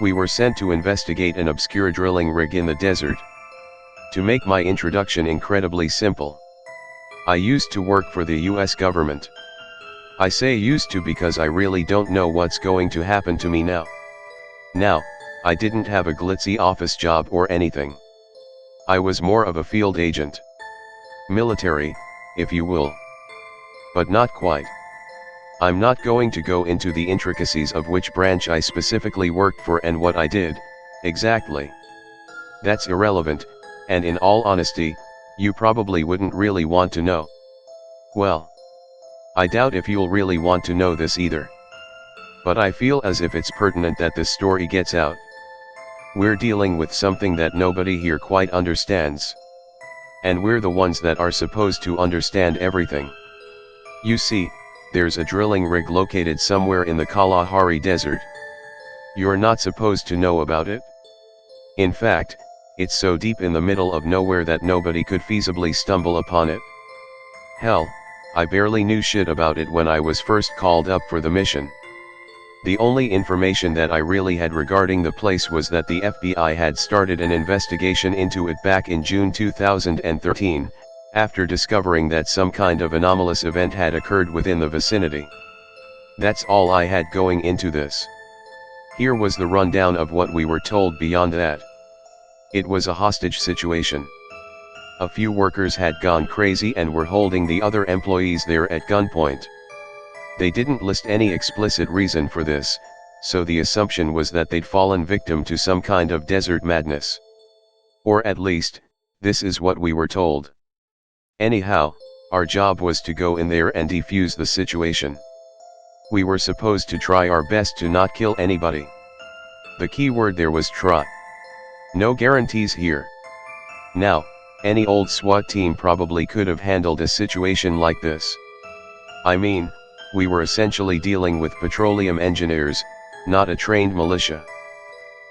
We were sent to investigate an obscure drilling rig in the desert. To make my introduction incredibly simple, I used to work for the US government. I say used to because I really don't know what's going to happen to me now. Now, I didn't have a glitzy office job or anything. I was more of a field agent. Military, if you will. But not quite. I'm not going to go into the intricacies of which branch I specifically worked for and what I did, exactly. That's irrelevant, and in all honesty, you probably wouldn't really want to know. Well, I doubt if you'll really want to know this either. But I feel as if it's pertinent that this story gets out. We're dealing with something that nobody here quite understands. And we're the ones that are supposed to understand everything. You see, there's a drilling rig located somewhere in the Kalahari Desert. You're not supposed to know about it. In fact, it's so deep in the middle of nowhere that nobody could feasibly stumble upon it. Hell, I barely knew shit about it when I was first called up for the mission. The only information that I really had regarding the place was that the FBI had started an investigation into it back in June 2013, after discovering that some kind of anomalous event had occurred within the vicinity. That's all I had going into this. Here was the rundown of what we were told beyond that. It was a hostage situation. A few workers had gone crazy and were holding the other employees there at gunpoint. They didn't list any explicit reason for this, so the assumption was that they'd fallen victim to some kind of desert madness. Or at least, this is what we were told. Anyhow, our job was to go in there and defuse the situation. We were supposed to try our best to not kill anybody. The key word there was try. No guarantees here. Now, any old SWAT team probably could have handled a situation like this. I mean, we were essentially dealing with petroleum engineers, not a trained militia.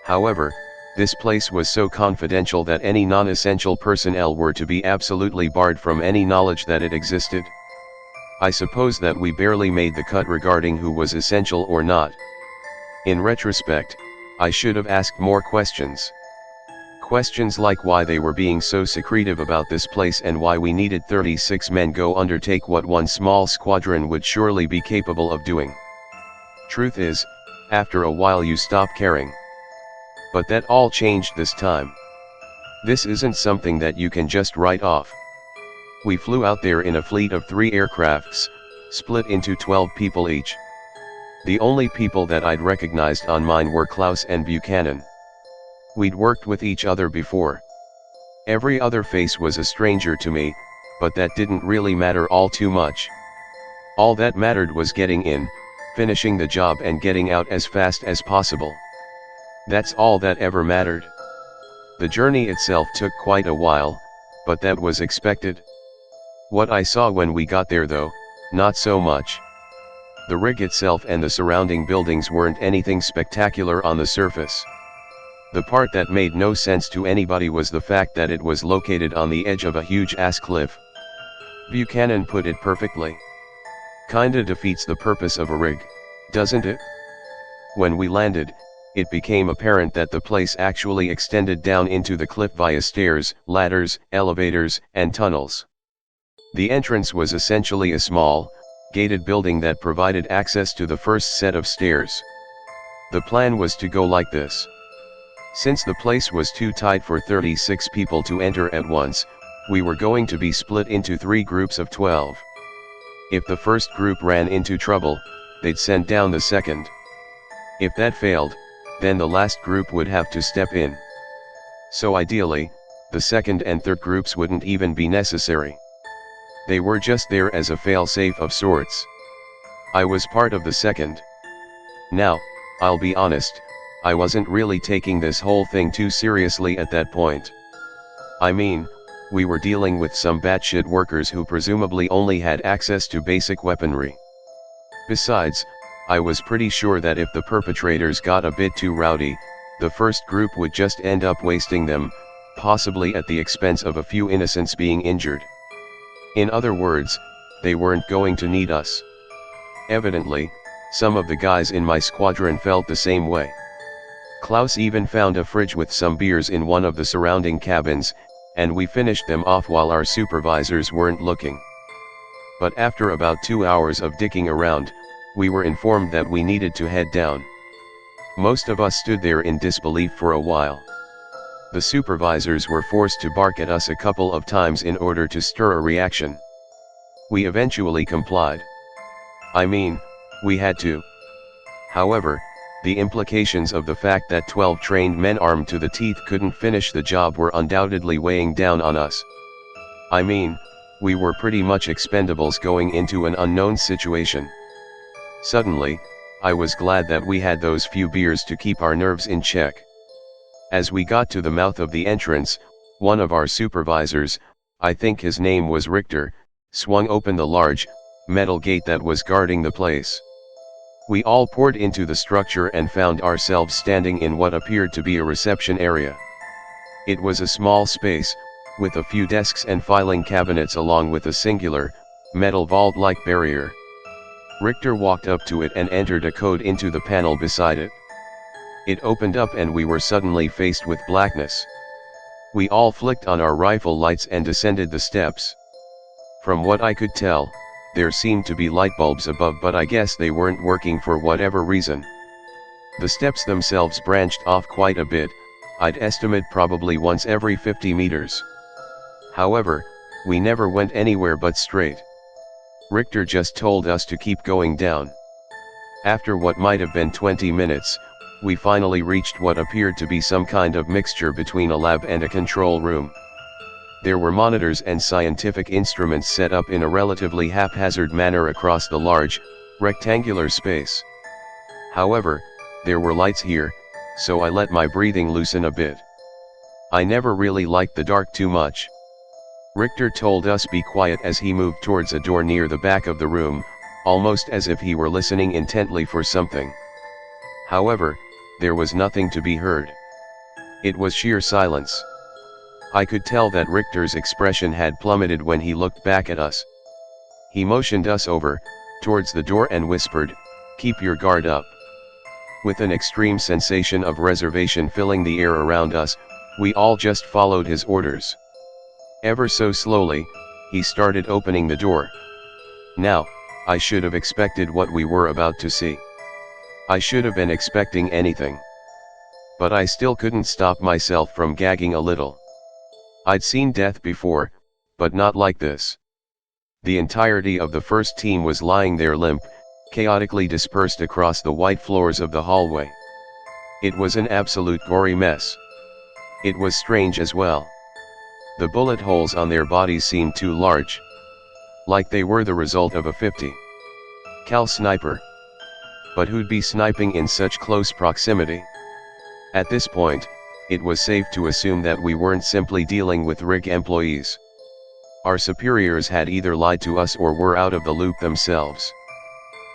However, this place was so confidential that any non-essential personnel were to be absolutely barred from any knowledge that it existed. I suppose that we barely made the cut regarding who was essential or not. In retrospect, I should have asked more questions. Questions like why they were being so secretive about this place and why we needed 36 men go undertake what one small squadron would surely be capable of doing. Truth is, after a while you stop caring. But that all changed this time. This isn't something that you can just write off. We flew out there in a fleet of 3 aircrafts, split into 12 people each. The only people that I'd recognized on mine were Klaus and Buchanan. We'd worked with each other before. Every other face was a stranger to me, but that didn't really matter all too much. All that mattered was getting in, finishing the job and getting out as fast as possible. That's all that ever mattered. The journey itself took quite a while, but that was expected. What I saw when we got there though, not so much. The rig itself and the surrounding buildings weren't anything spectacular on the surface. The part that made no sense to anybody was the fact that it was located on the edge of a huge ass cliff. Buchanan put it perfectly. Kinda defeats the purpose of a rig, doesn't it? When we landed, it became apparent that the place actually extended down into the cliff via stairs, ladders, elevators, and tunnels. The entrance was essentially a small, gated building that provided access to the first set of stairs. The plan was to go like this. Since the place was too tight for 36 people to enter at once, we were going to be split into 3 groups of 12. If the first group ran into trouble, they'd send down the second. If that failed, then the last group would have to step in. So ideally, the second and third groups wouldn't even be necessary. They were just there as a fail-safe of sorts. I was part of the second. Now, I'll be honest, I wasn't really taking this whole thing too seriously at that point. I mean, we were dealing with some batshit workers who presumably only had access to basic weaponry. Besides, I was pretty sure that if the perpetrators got a bit too rowdy, the first group would just end up wasting them, possibly at the expense of a few innocents being injured. In other words, they weren't going to need us. Evidently, some of the guys in my squadron felt the same way. Klaus even found a fridge with some beers in one of the surrounding cabins, and we finished them off while our supervisors weren't looking. But after about 2 hours of dicking around, we were informed that we needed to head down. Most of us stood there in disbelief for a while. The supervisors were forced to bark at us a couple of times in order to stir a reaction. We eventually complied. I mean, we had to. However, the implications of the fact that 12 trained men armed to the teeth couldn't finish the job were undoubtedly weighing down on us. I mean, we were pretty much expendables going into an unknown situation. Suddenly, I was glad that we had those few beers to keep our nerves in check. As we got to the mouth of the entrance, one of our supervisors, I think his name was Richter, swung open the large, metal gate that was guarding the place. We all poured into the structure and found ourselves standing in what appeared to be a reception area. It was a small space, with a few desks and filing cabinets along with a singular, metal vault-like barrier. Richter walked up to it and entered a code into the panel beside it. It opened up and we were suddenly faced with blackness. We all flicked on our rifle lights and descended the steps. From what I could tell, there seemed to be light bulbs above, but I guess they weren't working for whatever reason. The steps themselves branched off quite a bit, I'd estimate probably once every 50 meters. However, we never went anywhere but straight. Richter just told us to keep going down. After what might have been 20 minutes, we finally reached what appeared to be some kind of mixture between a lab and a control room. There were monitors and scientific instruments set up in a relatively haphazard manner across the large, rectangular space. However, there were lights here, so I let my breathing loosen a bit. I never really liked the dark too much. Richter told us be quiet as he moved towards a door near the back of the room, almost as if he were listening intently for something. However, there was nothing to be heard. It was sheer silence. I could tell that Richter's expression had plummeted when he looked back at us. He motioned us over, towards the door and whispered, "Keep your guard up." With an extreme sensation of reservation filling the air around us, we all just followed his orders. Ever so slowly, he started opening the door. Now, I should have expected what we were about to see. I should have been expecting anything. But I still couldn't stop myself from gagging a little. I'd seen death before, but not like this. The entirety of the first team was lying there limp, chaotically dispersed across the white floors of the hallway. It was an absolute gory mess. It was strange as well. The bullet holes on their bodies seemed too large. Like they were the result of a 50 cal sniper. But who'd be sniping in such close proximity? At this point, it was safe to assume that we weren't simply dealing with rig employees. Our superiors had either lied to us or were out of the loop themselves.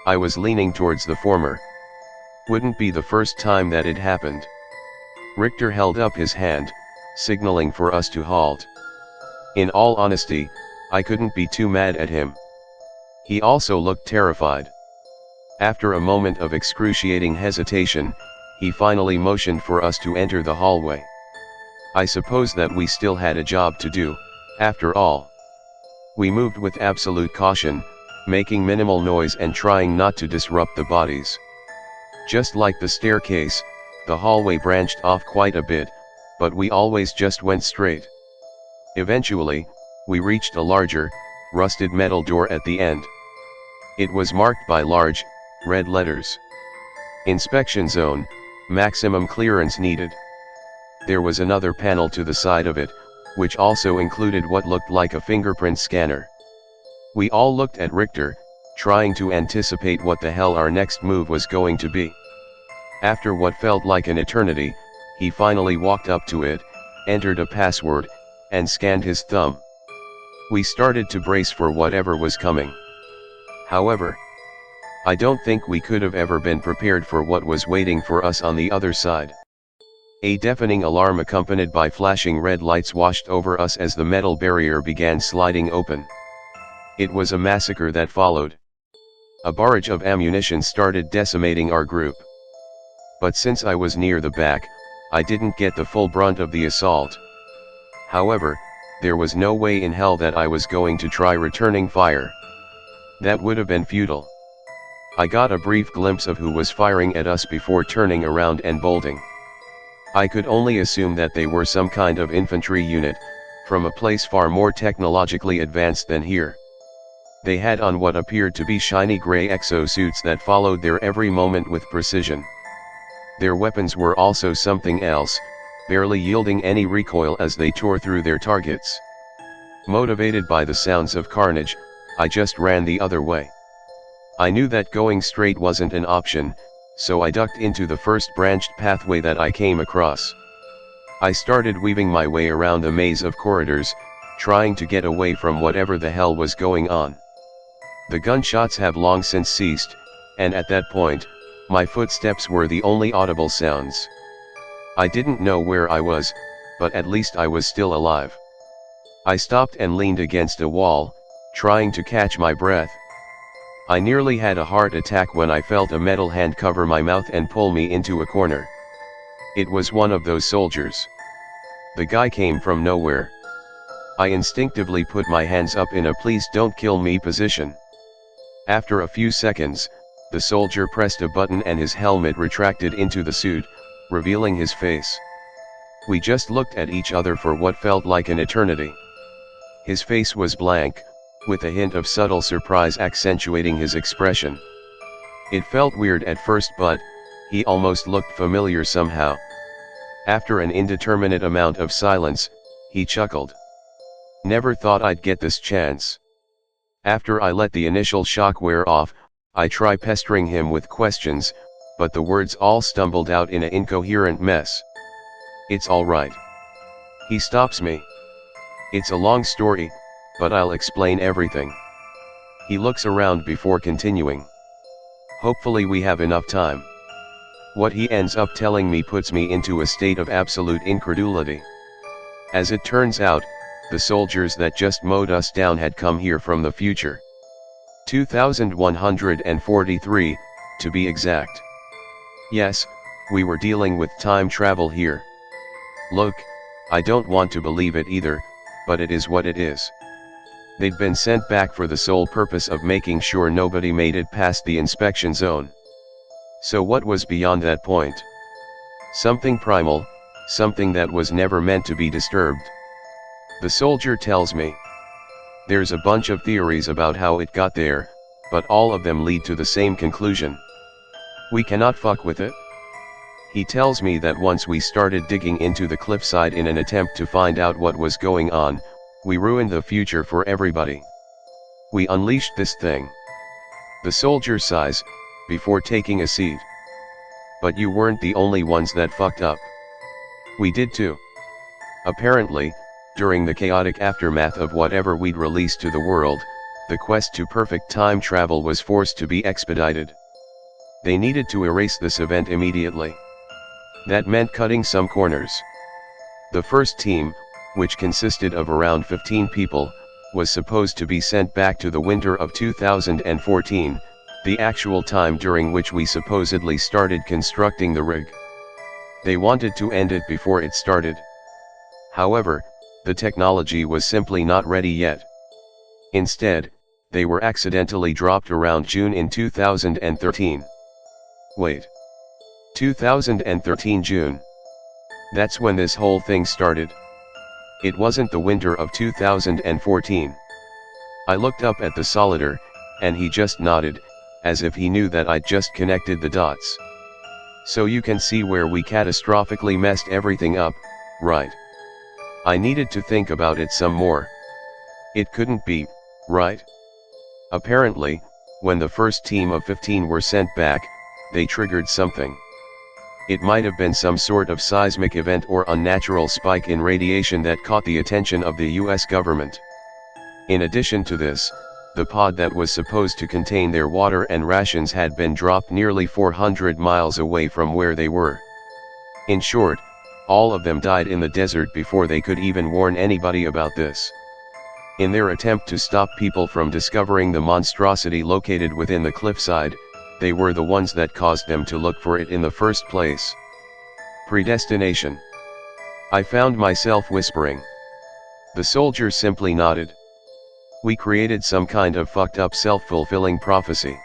I was leaning towards the former. Wouldn't be the first time that it happened. Richter held up his hand, signaling for us to halt. In all honesty, I couldn't be too mad at him. He also looked terrified. After a moment of excruciating hesitation, he finally motioned for us to enter the hallway. I suppose that we still had a job to do, after all. We moved with absolute caution, making minimal noise and trying not to disrupt the bodies. Just like the staircase, the hallway branched off quite a bit, but we always just went straight. Eventually, we reached a larger, rusted metal door at the end. It was marked by large, red letters. Inspection zone, maximum clearance needed. There was another panel to the side of it, which also included what looked like a fingerprint scanner. We all looked at Richter, trying to anticipate what the hell our next move was going to be. After what felt like an eternity, he finally walked up to it, entered a password, and scanned his thumb. We started to brace for whatever was coming. However, I don't think we could have ever been prepared for what was waiting for us on the other side. A deafening alarm accompanied by flashing red lights washed over us as the metal barrier began sliding open. It was a massacre that followed. A barrage of ammunition started decimating our group. but since I was near the back, I didn't get the full brunt of the assault. However, there was no way in hell that I was going to try returning fire. That would have been futile. I got a brief glimpse of who was firing at us before turning around and bolting. I could only assume that they were some kind of infantry unit, from a place far more technologically advanced than here. They had on what appeared to be shiny gray exosuits that followed their every moment with precision. Their weapons were also something else, barely yielding any recoil as they tore through their targets. Motivated by the sounds of carnage, I just ran the other way. I knew that going straight wasn't an option, so I ducked into the first branched pathway that I came across. I started weaving my way around a maze of corridors, trying to get away from whatever the hell was going on. The gunshots have long since ceased, and at that point, my footsteps were the only audible sounds. I didn't know where I was, but at least I was still alive. I stopped and leaned against a wall, trying to catch my breath. I nearly had a heart attack when I felt a metal hand cover my mouth and pull me into a corner. It was one of those soldiers. The guy came from nowhere. I instinctively put my hands up in a please don't kill me position. After a few seconds, the soldier pressed a button and his helmet retracted into the suit, revealing his face. We just looked at each other for what felt like an eternity. His face was blank, with a hint of subtle surprise accentuating his expression. It felt weird at first, but he almost looked familiar somehow. After an indeterminate amount of silence, he chuckled. "Never thought I'd get this chance." After I let the initial shock wear off, I try pestering him with questions, but the words all stumbled out in an incoherent mess. "It's all right." He stops me. "It's a long story, but I'll explain everything." He looks around before continuing. "Hopefully we have enough time." What he ends up telling me puts me into a state of absolute incredulity. As it turns out, the soldiers that just mowed us down had come here from the future. 2143, to be exact. Yes, we were dealing with time travel here. Look, I don't want to believe it either, but it is what it is. They'd been sent back for the sole purpose of making sure nobody made it past the inspection zone. So what was beyond that point? Something primal, something that was never meant to be disturbed. The soldier tells me. There's a bunch of theories about how it got there, but all of them lead to the same conclusion. We cannot fuck with it. He tells me that once we started digging into the cliffside in an attempt to find out what was going on, we ruined the future for everybody. We unleashed this thing. The soldier sighs, before taking a seat. But you weren't the only ones that fucked up. We did too. Apparently, during the chaotic aftermath of whatever we'd released to the world, the quest to perfect time travel was forced to be expedited. They needed to erase this event immediately. That meant cutting some corners. The first team, which consisted of around 15 people, was supposed to be sent back to the winter of 2014, the actual time during which we supposedly started constructing the rig. They wanted to end it before it started. However, the technology was simply not ready yet. Instead, they were accidentally dropped around June in 2013. Wait. 2013 June. That's when this whole thing started. It wasn't the winter of 2014. I looked up at the Solider, and he just nodded, as if he knew that I'd just connected the dots. So you can see where we catastrophically messed everything up, right? I needed to think about it some more. It couldn't be, right? Apparently, when the first team of 15 were sent back, they triggered something. It might have been some sort of seismic event or unnatural spike in radiation that caught the attention of the US government. In addition to this, the pod that was supposed to contain their water and rations had been dropped nearly 400 miles away from where they were. In short, all of them died in the desert before they could even warn anybody about this. In their attempt to stop people from discovering the monstrosity located within the cliffside, they were the ones that caused them to look for it in the first place. Predestination. I found myself whispering. The soldier simply nodded. We created some kind of fucked up self-fulfilling prophecy.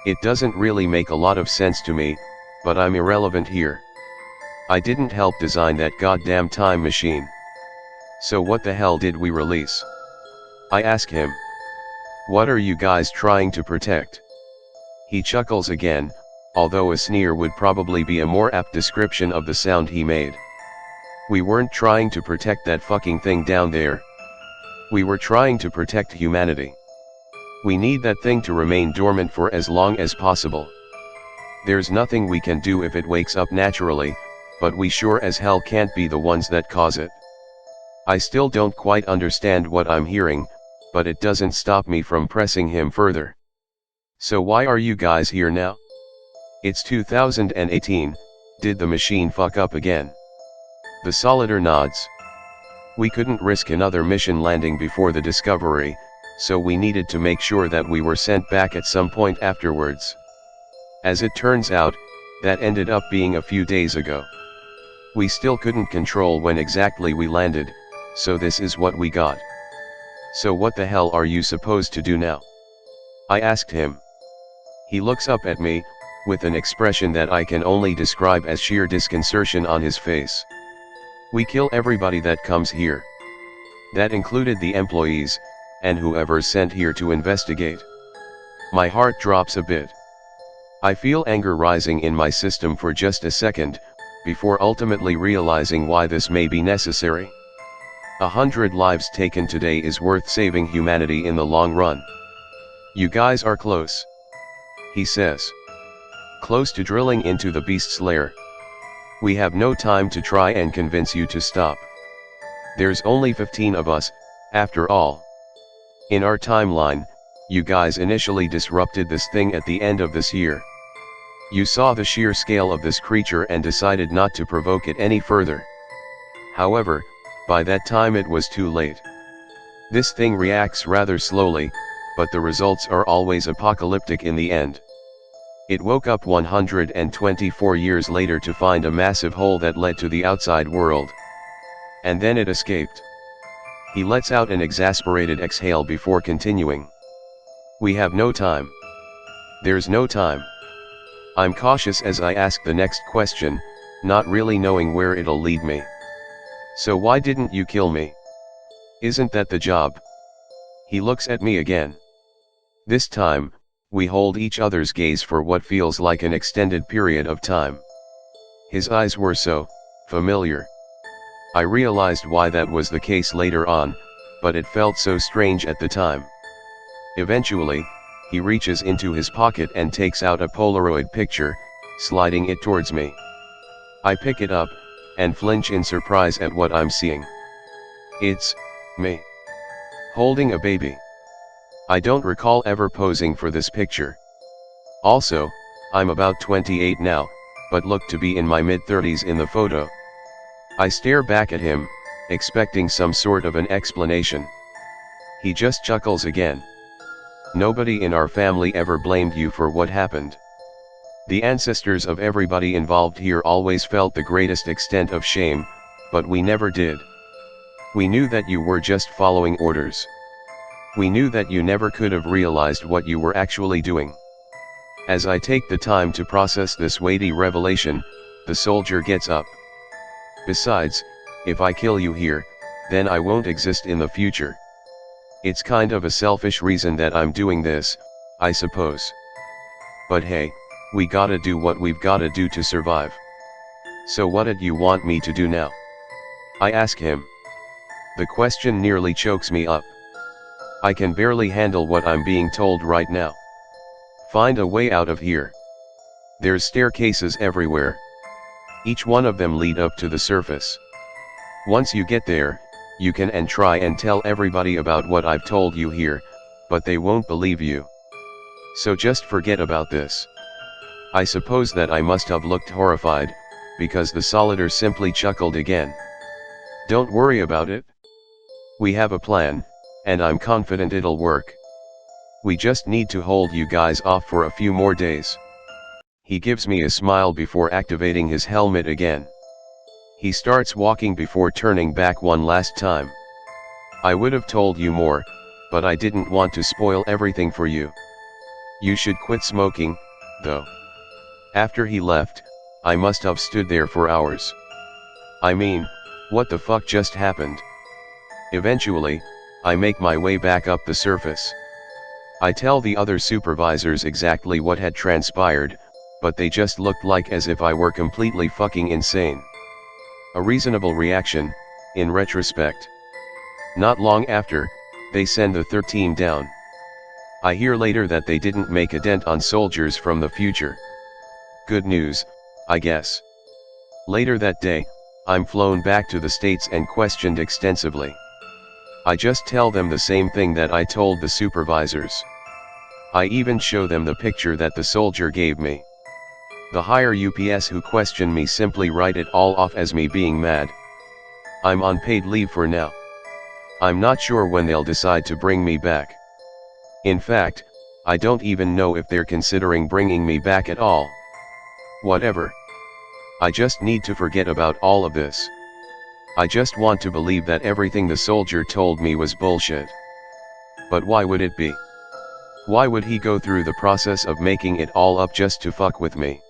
It doesn't really make a lot of sense to me, but I'm irrelevant here. I didn't help design that goddamn time machine. So what the hell did we release? I ask him. What are you guys trying to protect? He chuckles again, although a sneer would probably be a more apt description of the sound he made. We weren't trying to protect that fucking thing down there. We were trying to protect humanity. We need that thing to remain dormant for as long as possible. There's nothing we can do if it wakes up naturally, but we sure as hell can't be the ones that cause it. I still don't quite understand what I'm hearing, but it doesn't stop me from pressing him further. So why are you guys here now? It's 2018, did the machine fuck up again? The Solider nods. We couldn't risk another mission landing before the discovery, so we needed to make sure that we were sent back at some point afterwards. As it turns out, that ended up being a few days ago. We still couldn't control when exactly we landed, so this is what we got. So what the hell are you supposed to do now? I asked him. He looks up at me, with an expression that I can only describe as sheer disconcertion on his face. We kill everybody that comes here. That included the employees, and whoever's sent here to investigate. My heart drops a bit. I feel anger rising in my system for just a second, before ultimately realizing why this may be necessary. 100 lives taken today is worth saving humanity in the long run. You guys are close. He says. Close to drilling into the beast's lair. We have no time to try and convince you to stop. There's only 15 of us, after all. In our timeline, you guys initially disrupted this thing at the end of this year. You saw the sheer scale of this creature and decided not to provoke it any further. However, by that time it was too late. This thing reacts rather slowly, but the results are always apocalyptic in the end. It woke up 124 years later to find a massive hole that led to the outside world. And then it escaped. He lets out an exasperated exhale before continuing. We have no time. There's no time. I'm cautious as I ask the next question, not really knowing where it'll lead me. So why didn't you kill me? Isn't that the job? He looks at me again. This time, we hold each other's gaze for what feels like an extended period of time. His eyes were so familiar. I realized why that was the case later on, but it felt so strange at the time. Eventually, he reaches into his pocket and takes out a Polaroid picture, sliding it towards me. I pick it up, and flinch in surprise at what I'm seeing. It's me. Holding a baby. I don't recall ever posing for this picture. Also, I'm about 28 now, but look to be in my mid-30s in the photo. I stare back at him, expecting some sort of an explanation. He just chuckles again. Nobody in our family ever blamed you for what happened. The ancestors of everybody involved here always felt the greatest extent of shame, but we never did. We knew that you were just following orders. We knew that you never could have realized what you were actually doing. As I take the time to process this weighty revelation, the soldier gets up. Besides, if I kill you here, then I won't exist in the future. It's kind of a selfish reason that I'm doing this, I suppose. But hey, we gotta do what we've gotta do to survive. So what did you want me to do now? I ask him. The question nearly chokes me up. I can barely handle what I'm being told right now. Find a way out of here. There's staircases everywhere. Each one of them lead up to the surface. Once you get there, you can and try and tell everybody about what I've told you here, but they won't believe you. So just forget about this. I suppose that I must have looked horrified, because the Solider simply chuckled again. Don't worry about it. We have a plan, and I'm confident it'll work. We just need to hold you guys off for a few more days. He gives me a smile before activating his helmet again. He starts walking before turning back one last time. I would have told you more, but I didn't want to spoil everything for you. You should quit smoking, though. After he left, I must have stood there for hours. I mean, what the fuck just happened? Eventually, I make my way back up the surface. I tell the other supervisors exactly what had transpired, but they just looked like as if I were completely fucking insane. A reasonable reaction, in retrospect. Not long after, they send the third team down. I hear later that they didn't make a dent on soldiers from the future. Good news, I guess. Later that day, I'm flown back to the States and questioned extensively. I just tell them the same thing that I told the supervisors. I even show them the picture that the soldier gave me. The higher UPS who question me simply write it all off as me being mad. I'm on paid leave for now. I'm not sure when they'll decide to bring me back. In fact, I don't even know if they're considering bringing me back at all. Whatever. I just need to forget about all of this. I just want to believe that everything the soldier told me was bullshit. But why would it be? Why would he go through the process of making it all up just to fuck with me?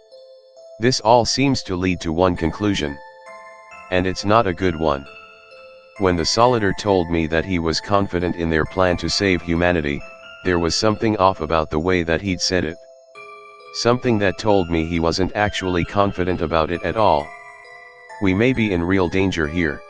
This all seems to lead to one conclusion. And it's not a good one. When the Solider told me that he was confident in their plan to save humanity, there was something off about the way that he'd said it. Something that told me he wasn't actually confident about it at all. We may be in real danger here.